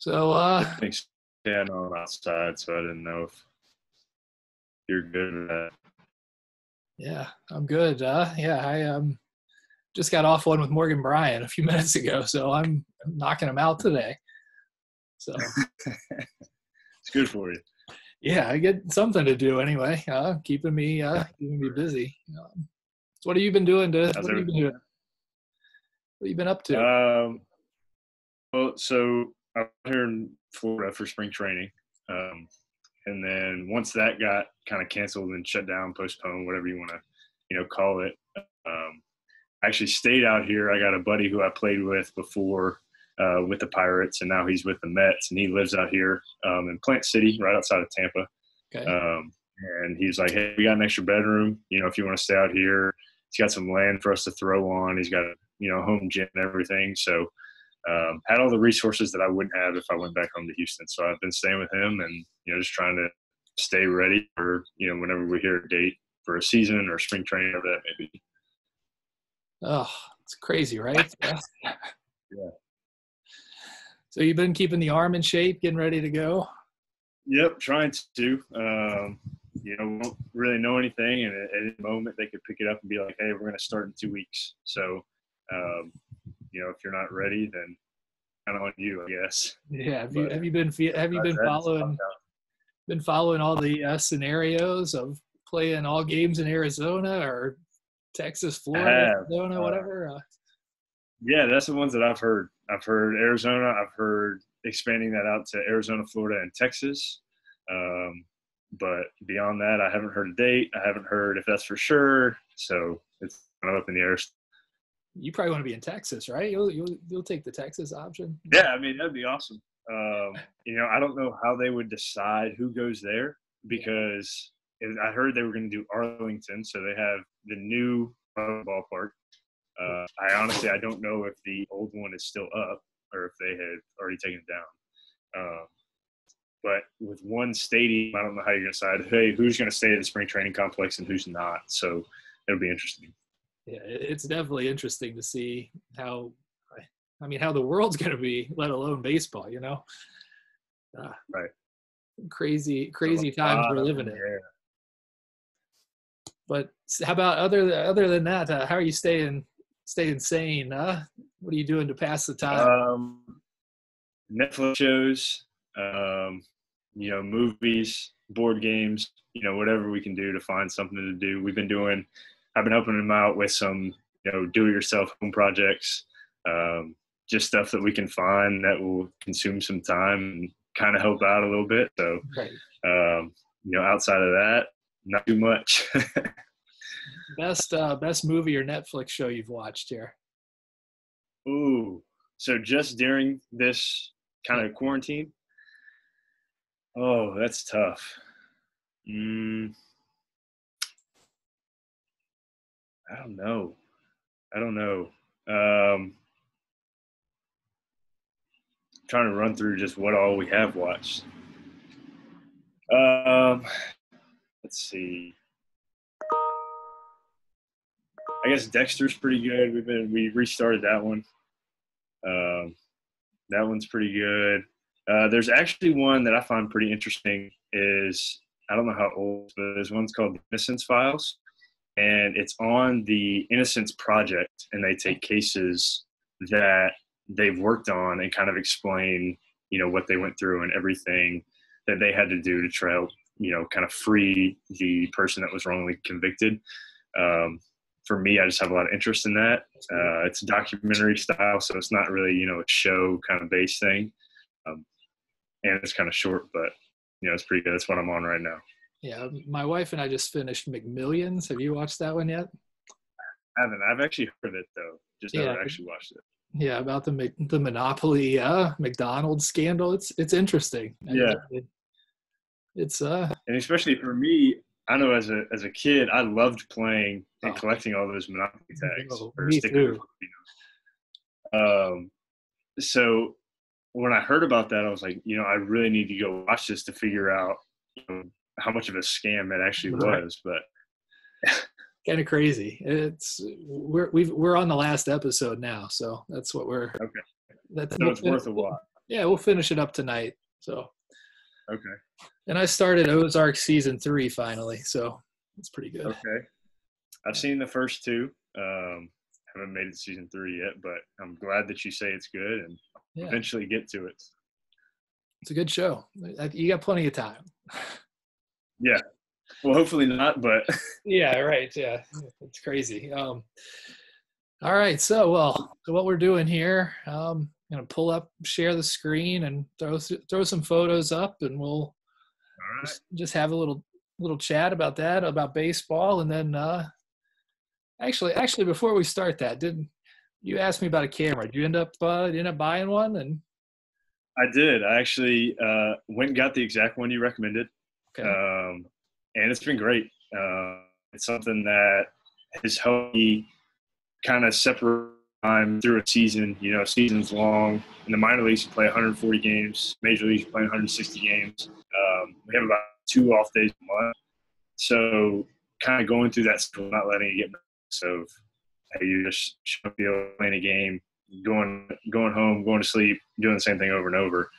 So, Thanks. Yeah, no, I'm outside, so I didn't know if you're good with that. yeah, I'm good. I just got off one with Morgan Bryan a few minutes ago, so I'm knocking him out today. So, It's good for you. yeah, I get something to do anyway, keeping me busy. So what have you been doing? What have you been doing? What have you been up to? Well, so I'm here in Florida for spring training. And then once that got kind of canceled and shut down, postponed, whatever you want to, call it, I actually stayed out here. I got a buddy who I played with before with the Pirates, and now he's with the Mets, and he lives out here in Plant City, right outside of Tampa. Okay. And he's like, hey, we got an extra bedroom, if you want to stay out here. He's got some land for us to throw on. He's got a, home gym and everything. So had all the resources that I wouldn't have if I went back home to Houston. So I've been staying with him and, just trying to stay ready for, whenever we hear a date for a season or spring training, whatever that may be. Oh, it's crazy, right? Yeah. So you've been keeping the arm in shape, getting ready to go? Yep, trying to. Won't really know anything, and at any moment they could pick it up and be like, "Hey, we're going to start in 2 weeks." So, if you're not ready, then kind of on you, I guess. Yeah. Have you been following all the scenarios of playing all games in Arizona or Texas, Florida, Arizona, whatever? Yeah, that's the ones that I've heard. I've heard Arizona. I've heard expanding that out to Arizona, Florida, and Texas. But beyond that, I haven't heard a date. I haven't heard if that's for sure. So it's kind of up in the air. You probably want to be in Texas, right? You'll take the Texas option. Yeah, I mean, that'd be awesome. I don't know how they would decide who goes there because I heard they were going to do Arlington, so they have the new ballpark. I don't know if the old one is still up or if they had already taken it down. But with one stadium, I don't know how you're going to decide, hey, who's going to stay at the spring training complex and who's not. So it'll be interesting. Yeah, it's definitely interesting to see how the world's going to be, let alone baseball, Right. Crazy times we're living in. But how about other than that, how are you staying sane? What are you doing to pass the time? Netflix shows, movies, board games, whatever we can do to find something to do. I've been helping them out with some, do-it-yourself home projects, just stuff that we can find that will consume some time and kind of help out a little bit. So, right. Outside of that, not too much. Best movie or Netflix show you've watched here? Ooh, so just during this kind of quarantine? Oh, that's tough. I don't know. Trying to run through just what all we have watched. Let's see. I guess Dexter's pretty good. We restarted that one. That one's pretty good. There's actually one that I find pretty interesting is, I don't know how old, but there's one's called The Innocence Files. And it's on the Innocence Project, and they take cases that they've worked on and kind of explain, what they went through and everything that they had to do to try to, kind of free the person that was wrongly convicted. For me, I just have a lot of interest in that. It's a documentary style, so it's not really, a show kind of based thing. And it's kind of short, but, it's pretty good. That's what I'm on right now. Yeah, my wife and I just finished McMillions. Have you watched that one yet? I haven't. I've actually heard it, though. Just never actually watched it. Yeah, about the Monopoly McDonald's scandal. It's interesting. Yeah. It's and especially for me, I know as a kid, I loved playing and collecting all those Monopoly tags or stickers. So when I heard about that, I was like, I really need to go watch this to figure out how much of a scam it actually was. But kind of crazy. We're on the last episode now, so that's what we're. Okay. So it's worth a watch. Yeah, we'll finish it up tonight. So, Okay. and I started Ozark season 3 finally, so it's pretty good. Okay. I've seen the first two. Haven't made it to season 3 yet, but I'm glad that you say it's good and Yeah, eventually get to it. it's a good show. You got plenty of time. Yeah. Well, hopefully not, but Yeah, right. Yeah, it's crazy. All right, so what we're doing here, gonna pull up, share the screen, and throw some photos up, and we'll all right. just have a little chat about that, about baseball, and then actually before we start that, did you asked me about a camera? Did you end up buying one? And I did. I actually went and got the exact one you recommended, okay, and it's been great. It's something that has helped me kind of separate time through a season. You know, season's long. In the minor leagues, you play 140 games. Major leagues, you play 160 games. We have about 2 off days a month. So kind of going through that schedule, not letting it get so hey, you just show up playing a game, going home, going to sleep, doing the same thing over and over.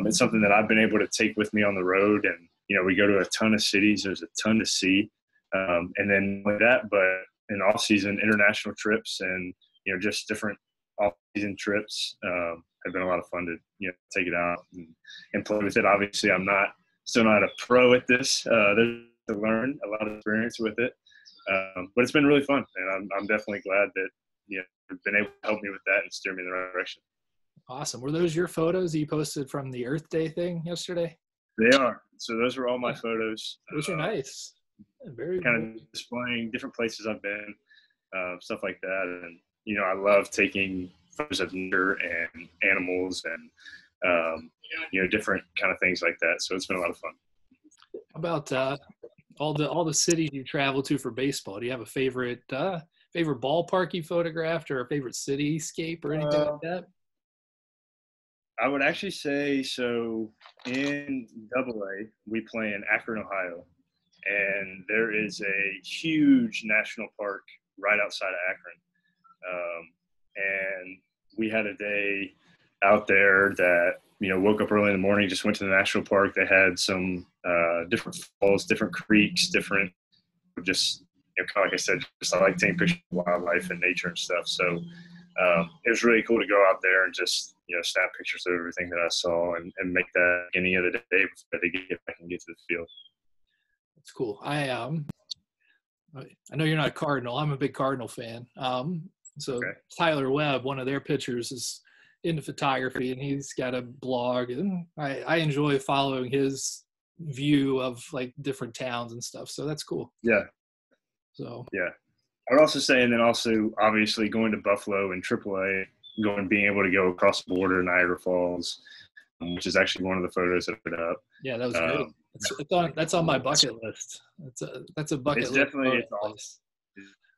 It's something that I've been able to take with me on the road, and we go to a ton of cities. There's a ton to see, and then like that, but in off season, international trips and just different off season trips have been a lot of fun to take it out and play with it. Obviously, I'm still not a pro at this. There's to learn a lot of experience with it. But it's been really fun, and I'm definitely glad that you've been able to help me with that and steer me in the right direction. awesome. Were those your photos you posted from the Earth Day thing yesterday? They are. So those were all my photos. Those are nice. Very kind of displaying different places I've been, stuff like that. And I love taking photos of nature and animals and different kind of things like that. So it's been a lot of fun. How about all the cities you travel to for baseball? Do you have a favorite ballpark you photographed, or a favorite cityscape or anything like that? I would actually say so. In AA, we play in Akron, Ohio, and there is a huge national park right outside of Akron. And we had a day out there that woke up early in the morning, just went to the national park. They had some different falls, different creeks, different just kind of like I said, just I like taking pictures of wildlife and nature and stuff. So it was really cool to go out there and just snap pictures of everything that I saw and make that any other day before they get back and get to the field. That's cool. I know you're not a Cardinal. I'm a big Cardinal fan. So Okay. Tyler Webb, one of their pitchers, is into photography, and he's got a blog, and I enjoy following his view of like different towns and stuff. So that's cool. Yeah. So yeah, I would also say, and then also obviously going to Buffalo and AAA, being able to go across the border to Niagara Falls, which is actually one of the photos that I put up. yeah, that was great. That's on my bucket list. That's a bucket It's list. definitely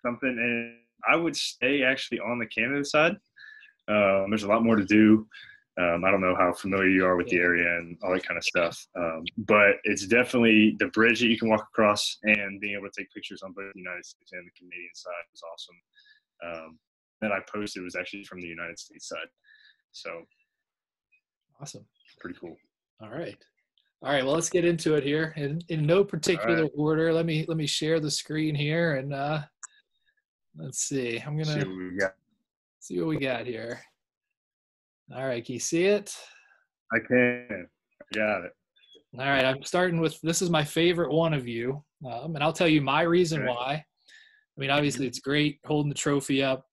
something, and I would stay actually on the Canada side. There's a lot more to do. I don't know how familiar you are with the area and all that kind of stuff, but it's definitely the bridge that you can walk across, and being able to take pictures on both the United States and the Canadian side was awesome. That I posted was actually from the United States side, so awesome. Pretty cool. All right. Well, let's get into it here. In no particular order, let me share the screen here, and let's see. I'm gonna see what we got here. All right, can you see it? I can. I got it. All right, I'm starting with, this is my favorite one of you, and I'll tell you my reason why. I mean, obviously it's great holding the trophy up,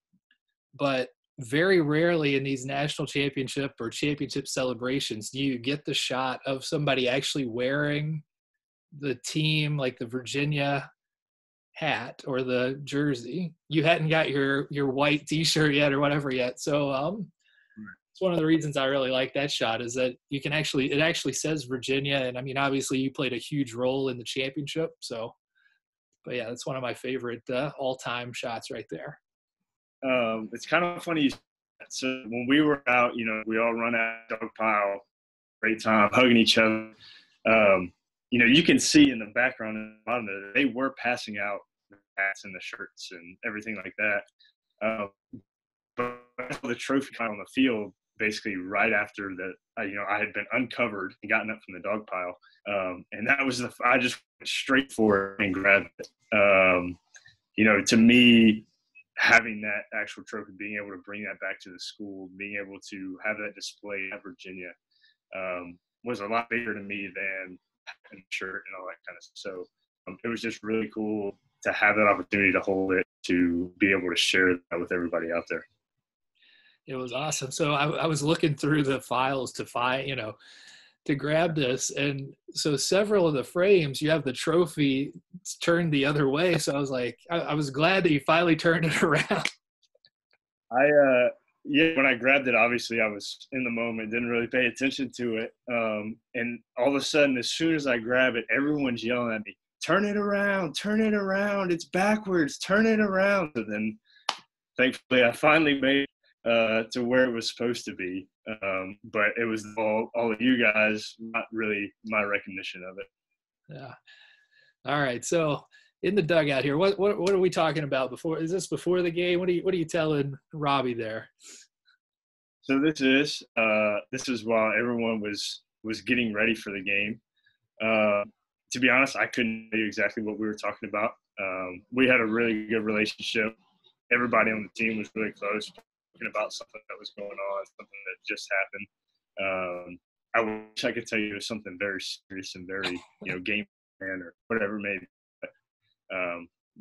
but very rarely in these national championship or championship celebrations do you get the shot of somebody actually wearing the team, like the Virginia hat or the jersey. You hadn't got your white t-shirt yet or whatever yet. So it's one of the reasons I really like that shot, is that it actually says Virginia. And I mean, obviously you played a huge role in the championship. So, but yeah, that's one of my favorite all-time shots right there. It's kind of funny. So when we were out, we all run out, dog pile, great time, hugging each other. You can see in the background and bottom of it, they were passing out the hats and the shirts and everything like that. But the trophy on the field, basically right after I had been uncovered and gotten up from the dog pile. And that was I just went straight for it and grabbed it. To me, having that actual trophy, being able to bring that back to the school, being able to have that display at Virginia, was a lot bigger to me than a shirt and all that kind of stuff. So it was just really cool to have that opportunity to hold it, to be able to share that with everybody out there. It was awesome. So I was looking through the files to find, to grab this. And so several of the frames, you have the trophy turned the other way. So I was like, I was glad that you finally turned it around. When I grabbed it, obviously I was in the moment, didn't really pay attention to it. And all of a sudden, as soon as I grab it, everyone's yelling at me, turn it around, it's backwards, turn it around. And then thankfully I finally made to where it was supposed to be. But it was all of you guys, not really my recognition of it. Yeah. All right. So in the dugout here, what are we talking about before? Is this before the game? What are you telling Robbie there? So this is while everyone was getting ready for the game. To be honest, I couldn't tell you exactly what we were talking about. We had a really good relationship. Everybody on the team was really close, talking about something that was going on, something that just happened. I wish I could tell you it was something very serious and very, game plan or whatever it may be. But,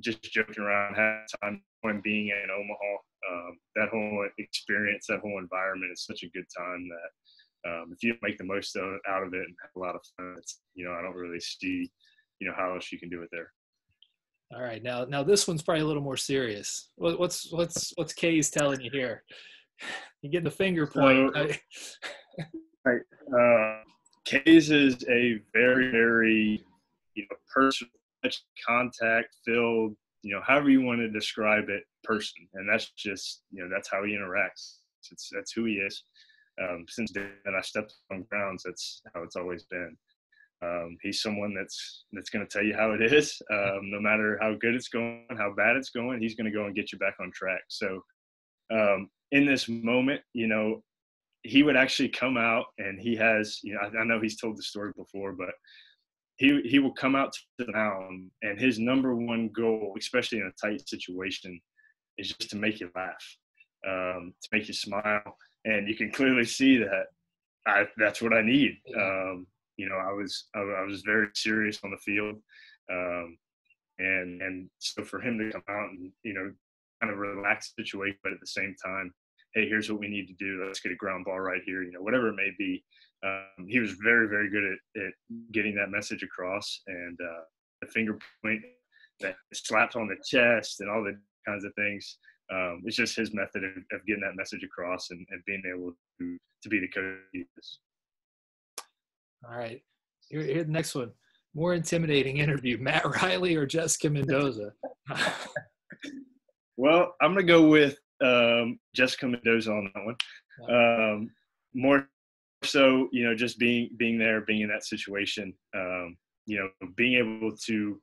just joking around, had time when being in Omaha. That whole experience, that whole environment is such a good time that if you make the most out of it and have a lot of fun, it's, I don't really see, how else you can do it there. All right, now this one's probably a little more serious. What's Kay's telling you here? You get the finger point. Right. Kay's is a very, very, personal, contact filled, however you want to describe it, person, and that's just, that's how he interacts. That's who he is. Since the day that I stepped on grounds, that's how it's always been. He's someone that's going to tell you how it is. No matter how good it's going, how bad it's going, he's going to go and get you back on track. So in this moment, he would actually come out, and he has, I know he's told the story before, but he will come out to the mound, and his number one goal, especially in a tight situation, is just to make you laugh, to make you smile. And you can clearly see that that's what I need. I was very serious on the field. And so for him to come out and, kind of relax the situation, but at the same time, hey, here's what we need to do. Let's get a ground ball right here, whatever it may be. He was very, very good at getting that message across, and the finger point that slapped on the chest and all the kinds of things. It's just his method of getting that message across and being able to be the coach he is. All right. Here the next one. More intimidating interview, Matt Riley or Jessica Mendoza? Well, I'm going to go with Jessica Mendoza on that one. More so, just being there, being in that situation, being able to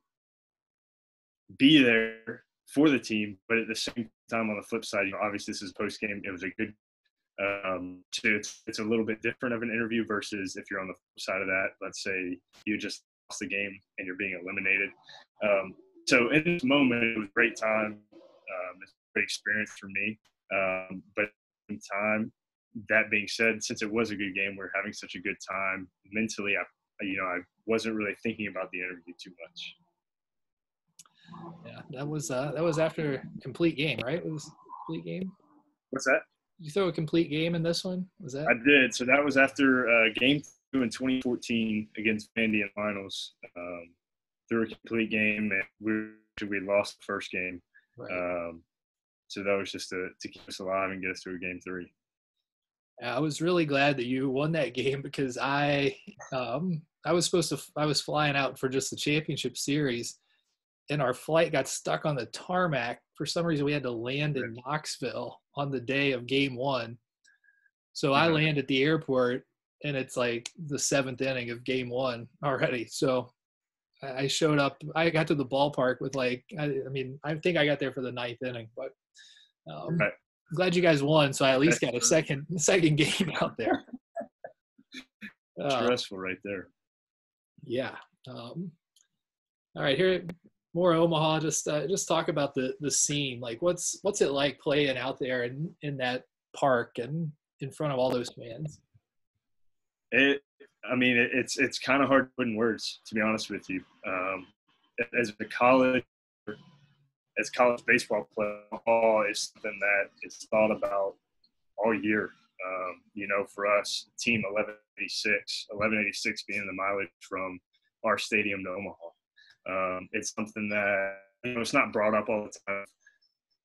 be there for the team, but at the same time, on the flip side, obviously this is post game. It was a good. It's a little bit different of an interview versus if you're on the flip side of that. Let's say you just lost the game and you're being eliminated. So in this moment, it was a great time. It's a great experience for me. But in time, that being said, since it was a good game, we're having such a good time mentally. I wasn't really thinking about the interview too much. Yeah, that was after a complete game, right? It was a complete game. What's that? You throw a complete game in this one? Was that? I did. So that was after game 2 in 2014 against Vandy in finals. Threw a complete game, and we lost the first game. Right. So that was just to keep us alive and get us through game 3. I was really glad that you won that game because I was flying out for just the championship series, and our flight got stuck on the tarmac. For some reason, we had to land in Knoxville on the day of game 1. So I land at the airport, and it's like the 7th inning of game 1 already. So I showed up. I got to the ballpark with I think I got there for the 9th inning, but glad you guys won, so I at least got a second game out there. Stressful right there. Yeah. All right, here more Omaha. Just talk about the scene. Like, what's it like playing out there in that park and in front of all those fans? It's kind of hard to put in words, to be honest with you. As college baseball player is something that is thought about all year. For us, team 1186 being the mileage from our stadium to Omaha. It's something that, it's not brought up all the time.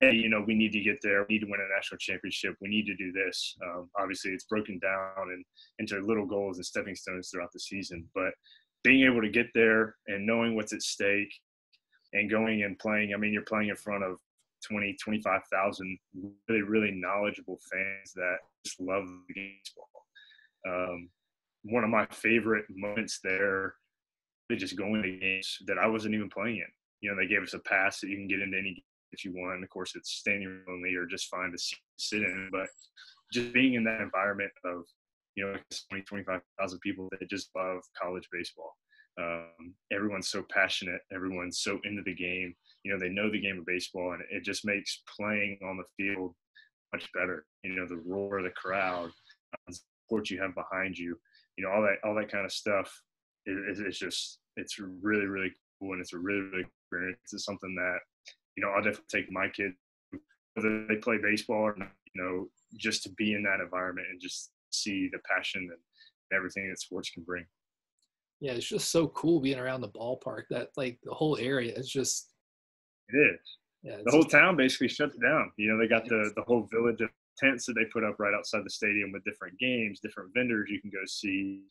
Hey, we need to get there. We need to win a national championship. We need to do this. Obviously, it's broken down into little goals and stepping stones throughout the season. But being able to get there and knowing what's at stake and going and playing, you're playing in front of 20, 25,000 really, really knowledgeable fans that just love the baseball. One of my favorite moments there, they just going to games that I wasn't even playing in. They gave us a pass that you can get into any game that you want. Of course, it's standing room only or just fine to sit in. But just being in that environment of, 20, 25,000 people that just love college baseball. Everyone's so passionate. Everyone's so into the game. They know the game of baseball, and it just makes playing on the field much better. The roar of the crowd, the support you have behind you, all that kind of stuff. It's really, really cool, and it's a really, really experience. It's something that, I'll definitely take my kids, whether they play baseball or not, just to be in that environment and just see the passion and everything that sports can bring. Yeah, it's just so cool being around the ballpark. That, like, the whole area is just. It is. Yeah, the whole town basically shuts down. They got the whole village of tents that they put up right outside the stadium with different games, different vendors you can go see.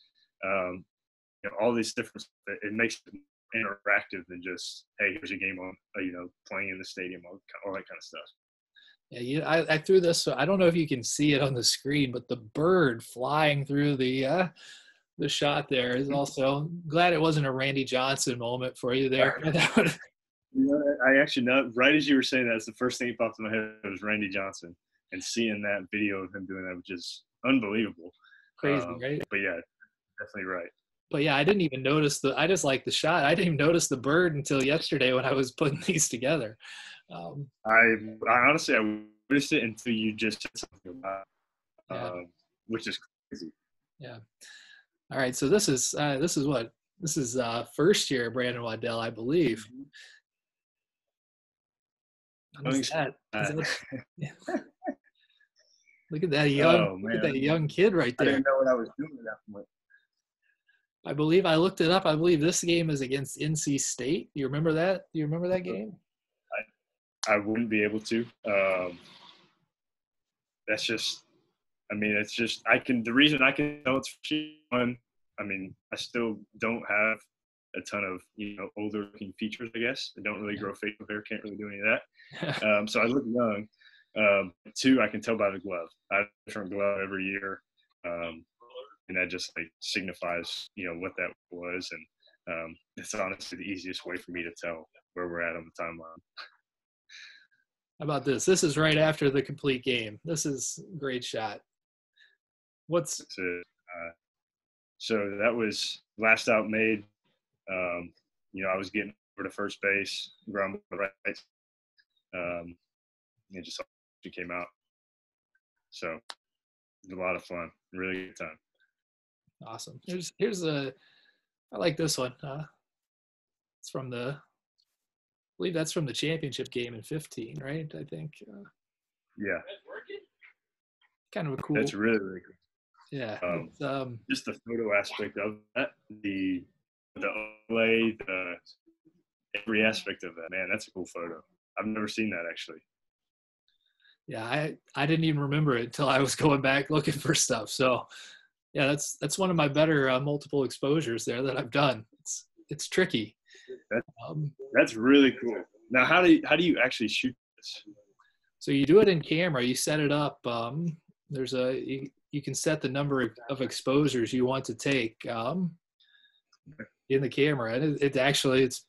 All these different. It makes it interactive than just, hey, here's a game on, playing in the stadium, all that kind of stuff. Yeah, I threw this. So I don't know if you can see it on the screen, but the bird flying through the shot there is also. Glad it wasn't a Randy Johnson moment for you there. I actually know. Right as you were saying that, it's the first thing that popped in my head was Randy Johnson, and seeing that video of him doing that was just unbelievable. Crazy, right? But yeah, definitely right. But yeah, I didn't even notice I just like the shot. I didn't even notice the bird until yesterday when I was putting these together. I honestly, I noticed it until you just said something about it, which is crazy. Yeah. All right. So this is what? This is first year Brandon Waddell, I believe. Look at that young kid right there. I didn't know what I was doing at that point. I believe I looked it up. I believe this game is against NC State. Do you remember that? Do you remember that game? I wouldn't be able to. That's just. It's just the reason I can tell it's fun. I still don't have a ton of older looking features. I guess I don't really grow facial hair. Can't really do any of that. So I look young. Two, I can tell by the glove. I have a different glove every year. And that just signifies, what that was. And it's honestly the easiest way for me to tell where we're at on the timeline. How about this? This is right after the complete game. This is a great shot. So that was last out made. I was getting over to first base, ground ball right. It just came out. So it was a lot of fun. Really good time. Awesome. I like this one. It's from I believe that's from the championship game in 15, right? I think. Yeah. Kind of a cool. That's really, really cool. Yeah. Just the photo aspect of that, the overlay, every aspect of that, man, that's a cool photo. I've never seen that actually. Yeah, I didn't even remember it until I was going back looking for stuff. So, yeah, that's one of my better multiple exposures there that I've done. It's tricky. That's really cool. Now, how do you actually shoot this? So you do it in camera. You set it up. There's you can set the number of exposures you want to take in the camera, and it's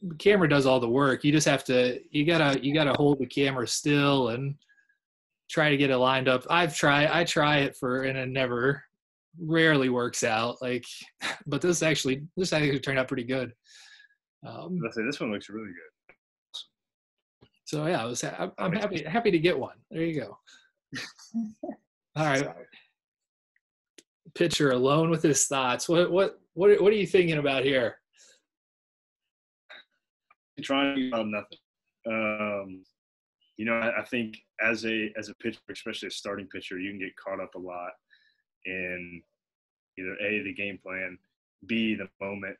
the camera does all the work. You just have to you gotta hold the camera still and try to get it lined up. I try it and it rarely works out. Like, but this actually turned out pretty good. Let's say this one looks really good. So yeah, I'm happy to get one. There you go. All right. Pitcher alone with his thoughts. What are you thinking about here? Trying about nothing. I think as a pitcher, especially a starting pitcher, you can get caught up a lot in either A, the game plan, B, the moment,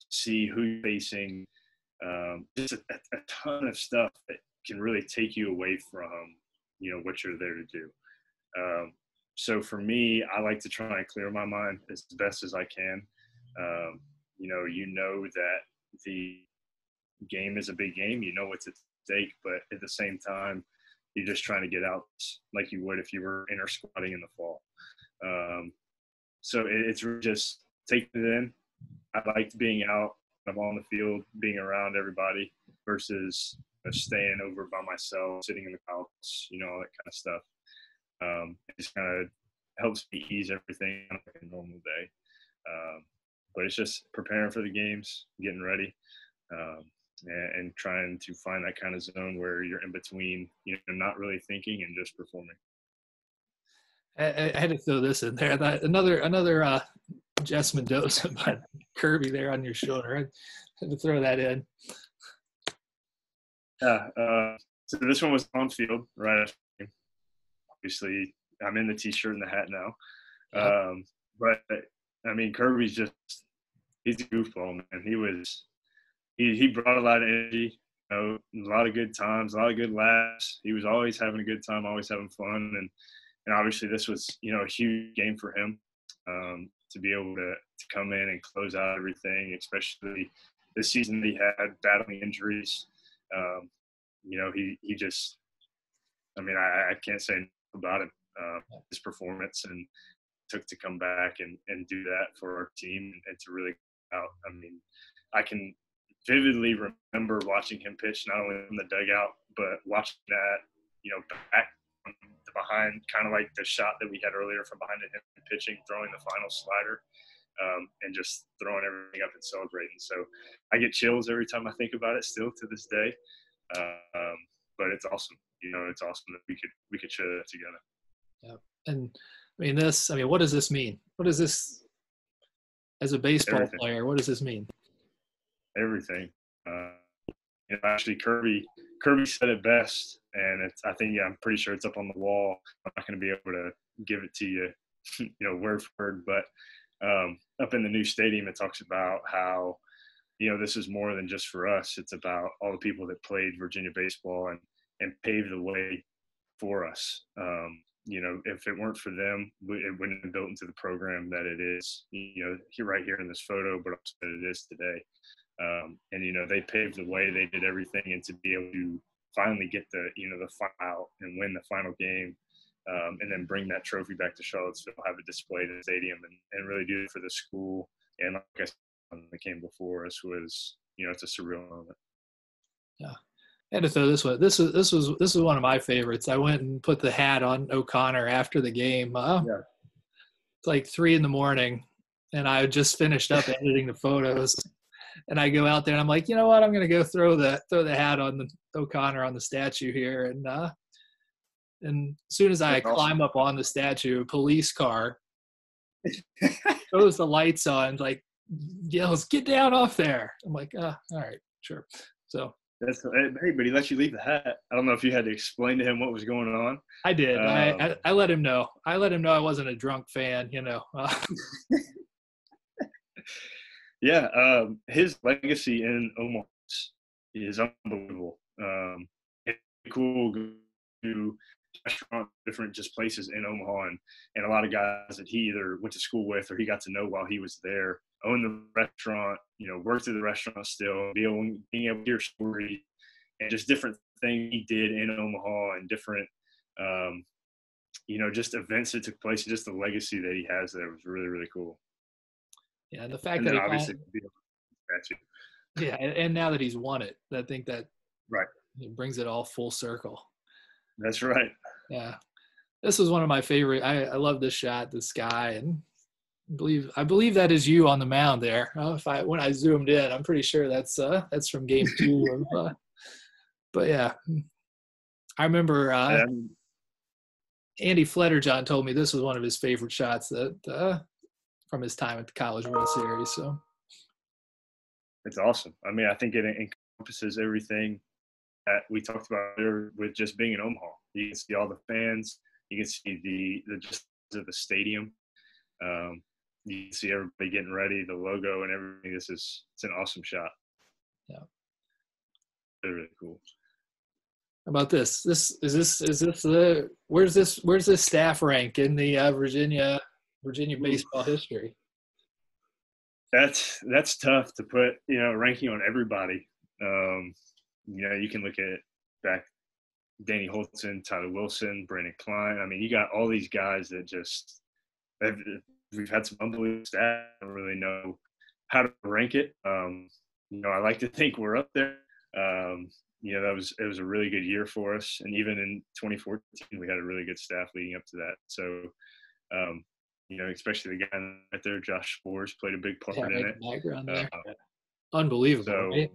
C, who you're facing, just a ton of stuff that can really take you away from, what you're there to do. So for me, I like to try and clear my mind as best as I can. That the game is a big game. You know what's at stake, but at the same time, you're just trying to get out like you would if you were inter squatting in the fall. So it's really just taking it in. I liked being out. I'm on the field, being around everybody versus staying over by myself, sitting in the couch, all that kind of stuff. It just kind of helps me ease everything on like a normal day. But it's just preparing for the games, getting ready, and trying to find that kind of zone where you're in between, not really thinking and just performing. I had to throw this in there. Another Jess Mendoza, but Kirby there on your shoulder. I had to throw that in. Yeah. So this one was on field, right? Obviously, I'm in the T-shirt and the hat now. Yep. But I mean, Kirby's he's a goofball, man. He brought a lot of energy, a lot of good times, a lot of good laughs. He was always having a good time, always having fun. And obviously this was, a huge game for him, to be able to come in and close out everything, especially this season that he had battling injuries. He just, I can't say enough about him, his performance, and took to come back and do that for our team and to really out. I can vividly remember watching him pitch, not only in the dugout, but watching that, back from the behind, kind of like the shot that we had earlier from behind him pitching, throwing the final slider, and just throwing everything up and celebrating. So I get chills every time I think about it still to this day. But it's awesome. It's awesome that we could share that together. Yeah. And what does this mean? What does this, as a baseball player, what does this mean? Everything. Actually, Kirby said it best, and I'm pretty sure it's up on the wall. I'm not going to be able to give it to you, word for word, but up in the new stadium, it talks about how, this is more than just for us. It's about all the people that played Virginia baseball and paved the way for us. If it weren't for them, it wouldn't have built into the program that it is, right here in this photo, but also that it is today. And they paved the way. They did everything, and to be able to finally get the final and win the final game, and then bring that trophy back to Charlottesville, have it displayed in the stadium, and really do it for the school. And like I said, that came before us was, it's a surreal moment. Yeah. I had to throw this one. This was one of my favorites. I went and put the hat on O'Connor after the game. It's like 3 a.m, and I had just finished up editing the photos. And I go out there and I'm like, you know what? I'm going to go throw the hat on the O'Connor on the statue here. And as soon as I climb up on the statue, a police car throws the lights on, like yells, "Get down off there!" I'm like, all right, sure. So hey, but he let you leave the hat. I don't know if you had to explain to him what was going on. I did. I let him know. I let him know I wasn't a drunk fan. Yeah, his legacy in Omaha is unbelievable. It's cool to restaurant, different just places in Omaha, and a lot of guys that he either went to school with or he got to know while he was there, owned the restaurant, worked at the restaurant still, being able to hear stories and just different things he did in Omaha and different, just events that took place and just the legacy that he has there was really, really cool. Yeah, and the fact that and now that he's won it, I think that right, it brings it all full circle. That's right. Yeah. This was one of my favorite. I love this shot, this guy, and I believe that is you on the mound there. When I zoomed in, I'm pretty sure that's from game 2 of but yeah. I remember Andy Fletterjohn told me this was one of his favorite shots that from his time at the College World Series. So it's awesome. I mean, I think it encompasses everything that we talked about earlier with just being in Omaha. You can see all the fans. You can see the just of the stadium. You can see everybody getting ready, the logo and everything. It's an awesome shot. Yeah, really, really cool. How about this? Is this the where's this staff rank in the Virginia baseball history? That's tough to put, ranking on everybody. You can look at back Danny Holton, Tyler Wilson, Brandon Klein. I mean, you got all these guys that just we've had some unbelievable stats. I don't really know how to rank it. I like to think we're up there. It was a really good year for us, and even in 2014, we had a really good staff leading up to that. So, especially the guy right there, Josh Spores, played a big part in it. Background there. Unbelievable, so, right?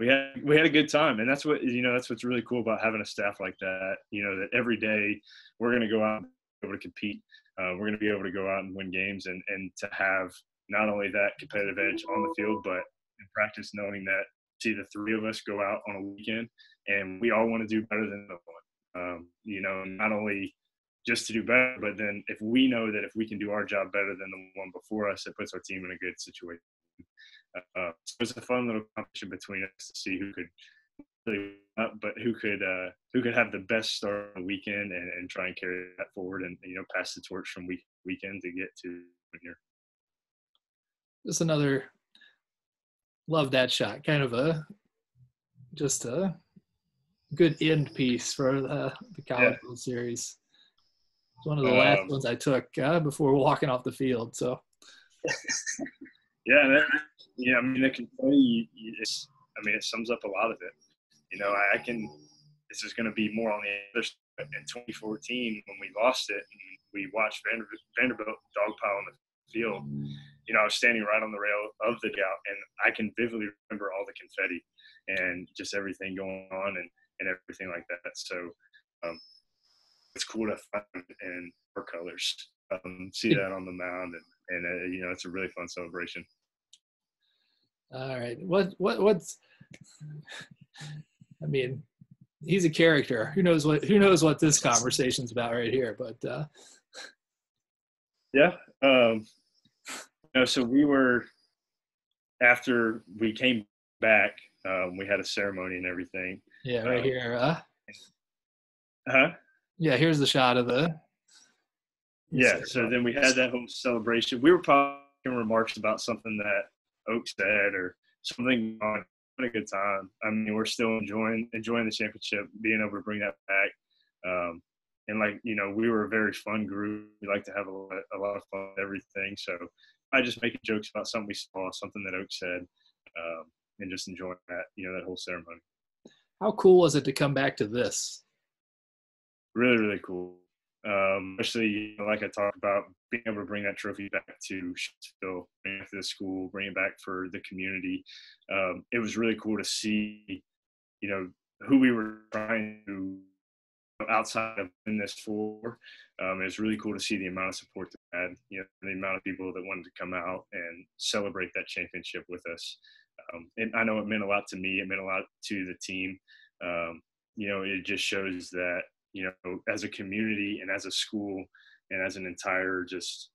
Yeah. We had a good time, and that's what's really cool about having a staff like that. That every day we're going to go out and be able to compete. We're going to be able to go out and win games, and to have not only that competitive edge on the field, but in practice, knowing that see the three of us go out on a weekend, and we all want to do better than the one. Not only just to do better, but then if we know that if we can do our job better than the one before us, it puts our team in a good situation. So it's a fun little competition between us to see who could really but who could have the best start on the weekend and try and carry that forward and pass the torch from weekend to get to here. Just another love that shot. Kind of just a good end piece for the College World Series. It's one of the last ones I took before walking off the field. So. The confetti. It sums up a lot of it. This is going to be more on the other side. In 2014, when we lost it, and we watched Vanderbilt dogpile on the field. I was standing right on the rail of the dugout, and I can vividly remember all the confetti and just everything going on and everything like that. So it's cool to find in our colors, see that on the mound, and it's a really fun celebration. All right. What's I mean, he's a character. Who knows what this conversation's about right here, but yeah. So we were, after we came back, we had a ceremony and everything. Yeah, right here. Huh? Yeah, here's the shot of the. Yeah, so then we had that whole celebration. We were probably making remarks about something that Oak said or something on a good time. I mean, we're still enjoying the championship, being able to bring that back. And we were a very fun group. We like to have a lot of fun with everything. So I just making jokes about something we saw, something that Oak said, and just enjoying that, that whole ceremony. How cool was it to come back to this? Really, really cool. Especially, like I talked about, being able to bring that trophy back to Shittsville, bring it to the school, bring it back for the community. It was really cool to see, who we were trying to outside of in this for. It was really cool to see the amount of support that had, the amount of people that wanted to come out and celebrate that championship with us. And I know it meant a lot to me. It meant a lot to the team. It just shows that, as a community and as a school and as an entire just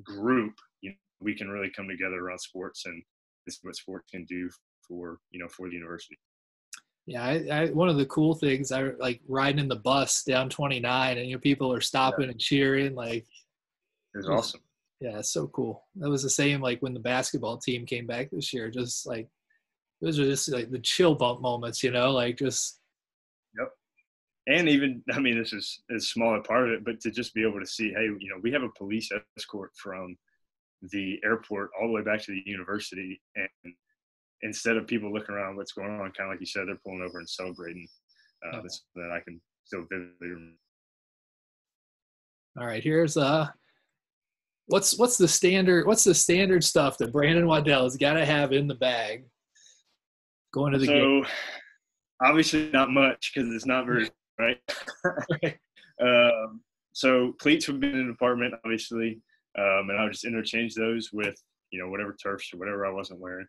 group, we can really come together around sports, and this is what sports can do for the university. Yeah, I one of the cool things, I like riding in the bus down 29, and people are stopping and cheering. Like, it was awesome. Yeah, it's so cool. That was the same like when the basketball team came back this year. Just like those are just like the chill bump moments, like just. Yep. And even, this is a smaller part of it, but to just be able to see, hey, we have a police escort from the airport all the way back to the university, and instead of people looking around what's going on, kind of like you said, they're pulling over and celebrating. That's that I can still vividly remember. All right, here's what's the standard stuff that Brandon Waddell has got to have in the bag going to the game? So obviously not much because it's not very right. Right. So cleats would be in an apartment, obviously, and I would just interchange those with whatever turfs or whatever I wasn't wearing.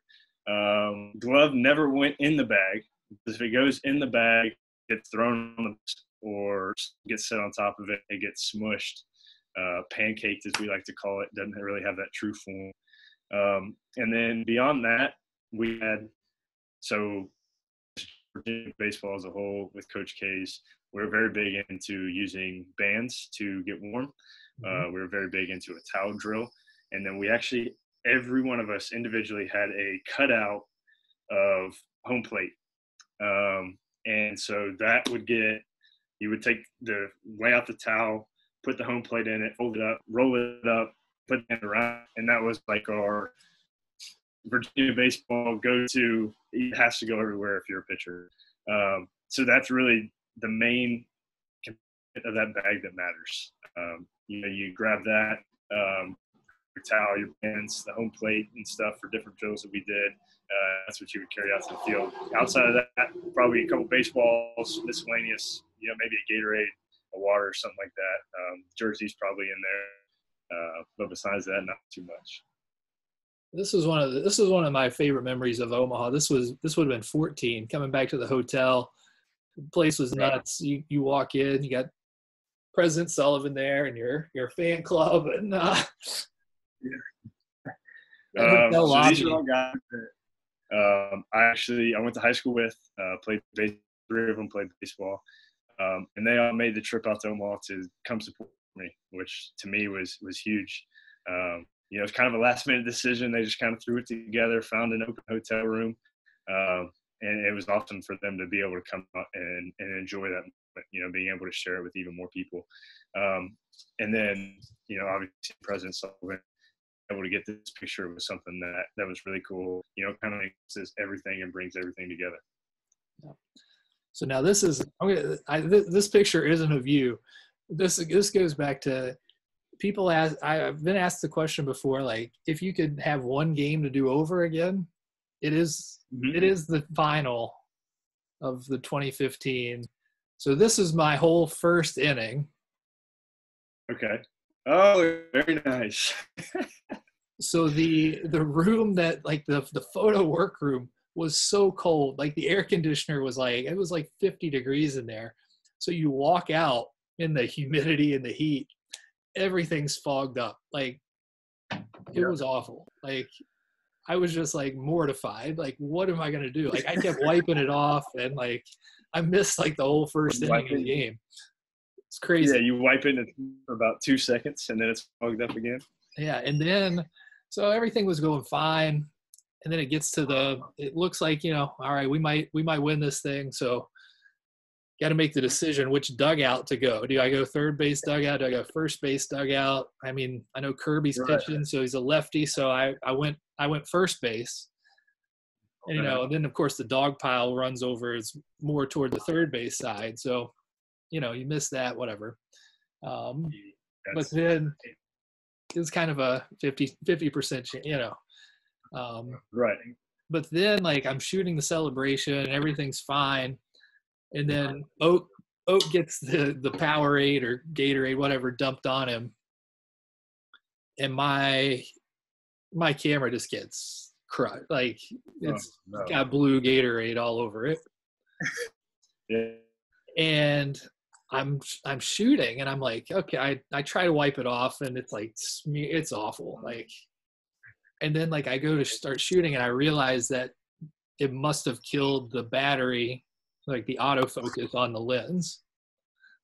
Glove never went in the bag because if it goes in the bag, it gets thrown on the or gets set on top of it, it gets smushed, pancaked as we like to call it. Doesn't really have that true form. And then beyond that, we had Virginia baseball as a whole with Coach K's. We're very big into using bands to get warm. We're very big into a towel drill, and then we actually every one of us individually had a cutout of home plate. And so that would you would lay out the towel, put the home plate in it, fold it up, roll it up, put it around. And that was like our Virginia baseball go-to. It has to go everywhere if you're a pitcher. So that's really the main component of that bag that matters. You grab that, your towel, your pins, the home plate and stuff for different drills that we did. That's what you would carry out to the field. Outside of that, probably a couple baseballs, miscellaneous, maybe a Gatorade, a water, or something like that. Jersey's probably in there, but besides that, not too much. This is one of my favorite memories of Omaha. This would have been 14. Coming back to the hotel, the place was nuts. You walk in, you got President Sullivan there, and your fan club, and so these are all guys that I went to high school with, played baseball. 3 of them played baseball, and they all made the trip out to Omaha to come support me, which to me was huge. It was kind of a last-minute decision. They just kind of threw it together, found an open hotel room, and it was awesome for them to be able to come out and enjoy that moment, being able to share it with even more people. And then, obviously, President Sullivan able to get this picture was something that was really cool. Kind of makes everything and brings everything together. Yeah. So now this picture isn't of you. This goes back to people I've been asked the question before, like if you could have one game to do over again, it is the final of the 2015. So this is my whole first inning. Okay. Oh, very nice. So the room that like the photo workroom was so cold. Like the air conditioner was it was like 50 degrees in there. So you walk out in the humidity and the heat, everything's fogged up. Like it was awful. Like I was just like mortified. Like, what am I going to do? Like I kept wiping it off, and like I missed like the whole first inning of the game. It's crazy. Yeah, you wipe it for about 2 seconds and then it's fogged up again. Yeah, and then so everything was going fine, and then it gets to it looks like, all right, we might win this thing, so got to make the decision which dugout to go. Do I go third base dugout? Do I go first base dugout? I mean, I know Kirby's pitching, so he's a lefty, so I went first base. And then of course the dog pile runs over is more toward the third base side, so you miss that, whatever. But then it was kind of a 50%, right. But then like I'm shooting the celebration and everything's fine. And then Oak gets the Powerade or Gatorade, whatever, dumped on him. And my camera just gets crushed. Like it's got blue Gatorade all over it. Yeah. And I'm shooting, and I'm like, okay, I try to wipe it off, and it's like it's awful. Like, and then like I go to start shooting, and I realize that it must have killed the battery, like the autofocus on the lens.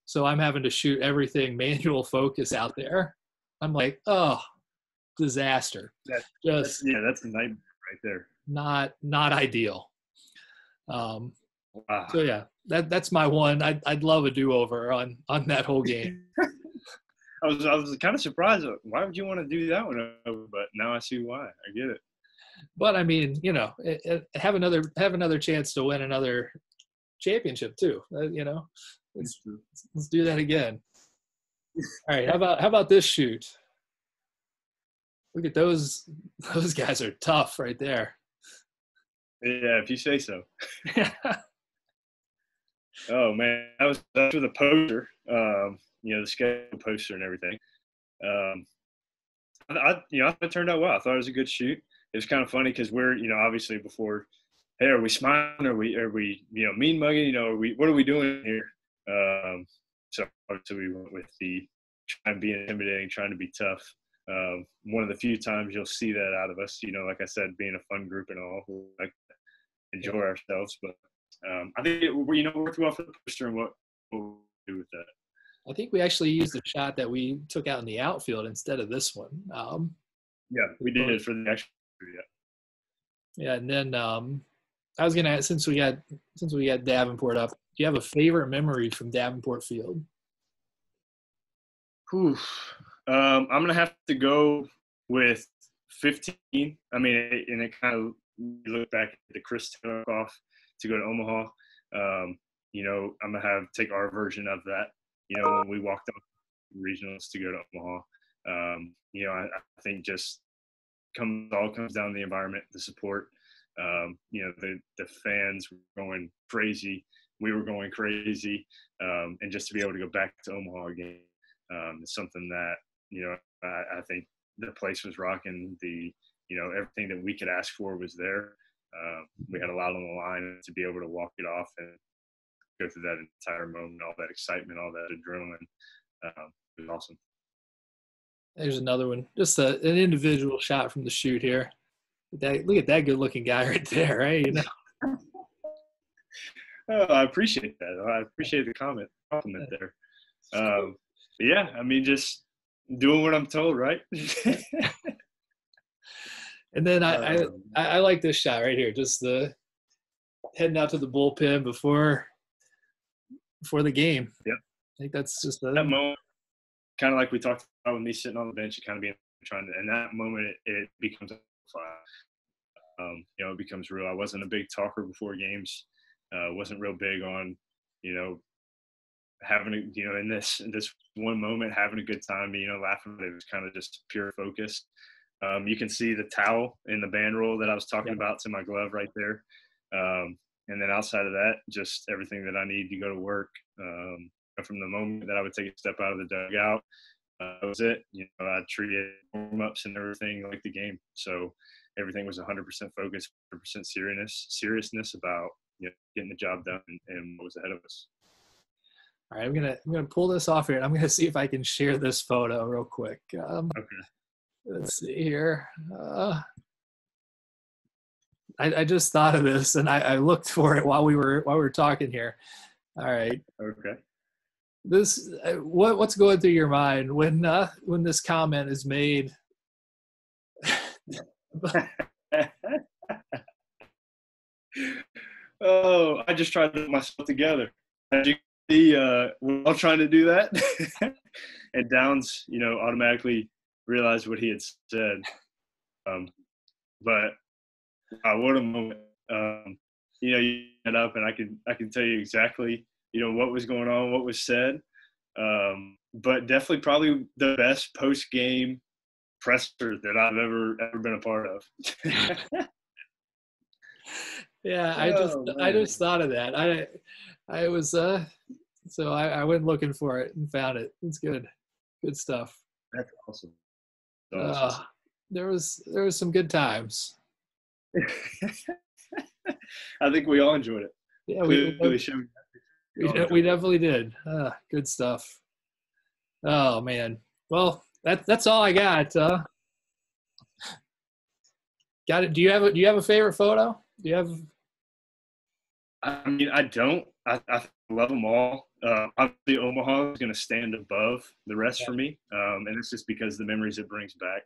So I'm having to shoot everything manual focus out there. I'm like, oh, disaster. That's a nightmare right there. Not ideal. Wow. So yeah, that's my one. I'd love a do-over on that whole game. I was kind of surprised. Why would you want to do that one over? But now I see why. I get it. But I mean, have another chance to win another championship too. Let's do that again. All right, how about this shoot? Look at those guys are tough right there. Yeah, if you say so. Oh man, that was after the poster, the schedule poster and everything. I thought it turned out well. I thought it was a good shoot. It was kind of funny because we're, obviously before, hey, are we smiling? Are we mean mugging? What are we doing here? So obviously we went with the trying to be intimidating, trying to be tough. One of the few times you'll see that out of us, like I said, being a fun group and all, we like to enjoy ourselves. But I think it worked well for the poster and what we'll do with that. I think we actually used a shot that we took out in the outfield instead of this one. Yeah, we did it for the next. Yeah, and then I was gonna ask, since we got Davenport up, do you have a favorite memory from Davenport Field? I'm gonna have to go with 15. I mean, and it kind of look back at the Chris Taylor off to go to Omaha. I'm gonna take our version of that. When we walked up regionals to go to Omaha. I think just all comes down to the environment, the support. The fans were going crazy. We were going crazy. And just to be able to go back to Omaha again is something that, I think the place was rocking. Everything that we could ask for was there. We had a lot on the line to be able to walk it off and go through that entire moment, all that excitement, all that adrenaline. It was awesome. There's another one, just an individual shot from the shoot here. Look at that good-looking guy right there, right? Oh, I appreciate that. I appreciate the compliment there. Yeah, I mean, just doing what I'm told, right? And then I like this shot right here, just the heading out to the bullpen before the game. Yep. I think that's just that moment, kind of like we talked about with me sitting on the bench and kind of being trying to, and that moment it becomes it becomes real. I wasn't a big talker before games. Wasn't real big on, having in this one moment, having a good time, laughing. It was kind of just pure focus. You can see the towel in the band roll that I was talking about to my glove right there. And then outside of that, just everything that I need to go to work. From the moment that I would take a step out of the dugout, that was it. I treated warm-ups and everything like the game. So everything was 100% focused, 100% seriousness about getting the job done and what was ahead of us. All right, I'm gonna pull this off here, and I'm gonna see if I can share this photo real quick. Okay. Let's see here. I just thought of this, and I looked for it while we were talking here. All right. Okay. This what's going through your mind when this comment is made? Oh, I just tried to put myself together. As you can see, we're all trying to do that. And Downs, automatically realized what he had said. But what a moment. You get up and I can tell you exactly, what was going on, what was said. But definitely probably the best post-game presser that I've ever been a part of. Yeah, I just thought of that. I was so I went looking for it and found it. It's good stuff. That's awesome. Awesome. There was some good times. I think we all enjoyed it. Yeah, we definitely did. Good stuff. Oh man. Well, that's all I got. Got it. Do you have a favorite photo? Do you have? I mean, I don't. I love them all. Obviously, Omaha is going to stand above the rest for me, and it's just because the memories it brings back.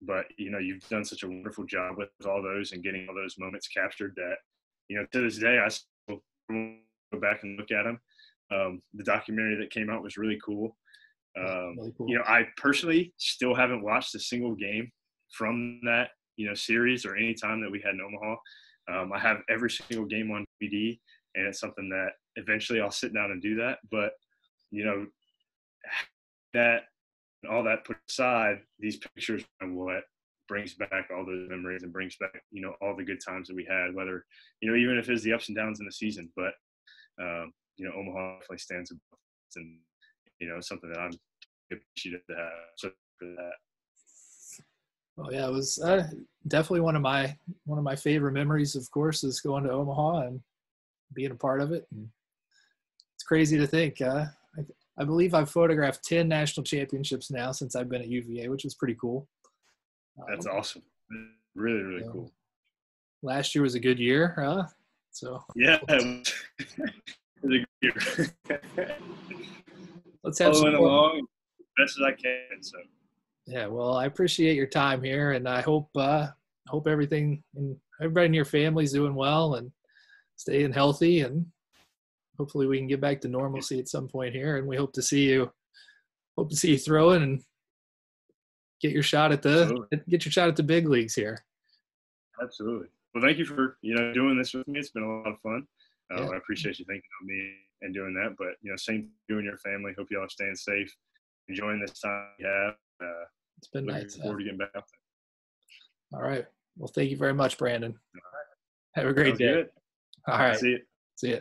But you've done such a wonderful job with all those and getting all those moments captured that, to this day I still go back and look at them. The documentary that came out was really cool. Really cool. I personally still haven't watched a single game from that, series or any time that we had in Omaha. I have every single game on DVD, and it's something that eventually I'll sit down and do that. But, that all that put aside, these pictures are what brings back all those memories and brings back, all the good times that we had, whether, even if it's the ups and downs in the season. But, Omaha definitely stands above, and, something that I'm appreciative to have. So for that. Well, yeah, it was definitely one of my favorite memories, of course, is going to Omaha and being a part of it. And it's crazy to think. I believe I've photographed 10 national championships now since I've been at UVA, which is pretty cool. That's awesome. Really, really cool. Last year was a good year, huh? So yeah, it was a good year. Let's have following along as best as I can. So. Yeah, well, I appreciate your time here, and I hope everything and everybody in your family's doing well and staying healthy, and hopefully we can get back to normalcy at some point here. And we hope to see you throwing and get your shot at the big leagues here. Absolutely. Well, thank you for doing this with me. It's been a lot of fun. Yeah. I appreciate you thinking of me and doing that. But same to you and your family. Hope you all are staying safe, enjoying this time you have. It's been nice. Looking forward to getting back out there. All right. Well, thank you very much, Brandon. Have a great day. Good. All right. See you. See you.